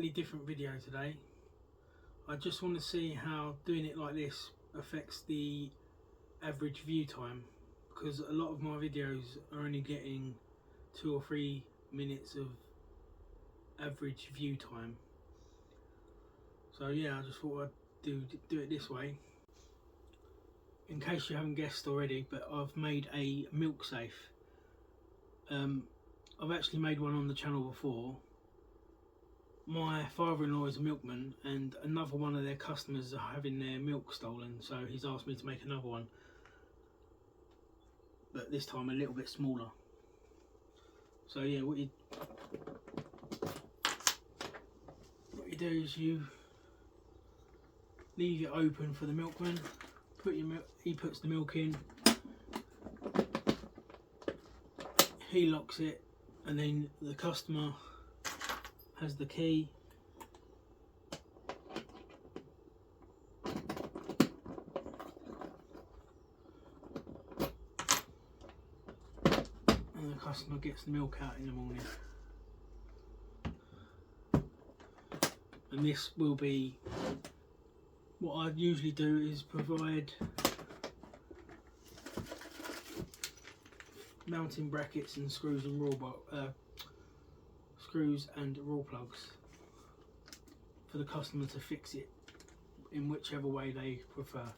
slightly different video today. I just want to see how doing it like this affects the average view time, because a lot of my videos are only getting 2 or 3 minutes of average view time. So yeah, I just thought I'd do it this way. In case you haven't guessed already, but I've made a milk safe. I've actually made one on the channel before. My father-in-law is a milkman, and another one of their customers are having their milk stolen, so he's asked me to make another one, but this time a little bit smaller. So yeah, what you do is you leave it open for the milkman. He puts the milk in, he locks it, and then the customer has the key. And the customer gets the milk out in the morning. And this will be what I usually do, is provide mounting brackets and screws and raw plugs for the customer to fix it in whichever way they prefer.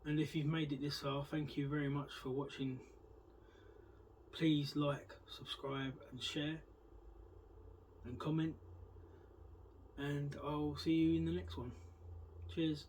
And if you've made it this far, thank you very much for watching. Please like, subscribe and share and comment, and I'll see you in the next one. Cheers.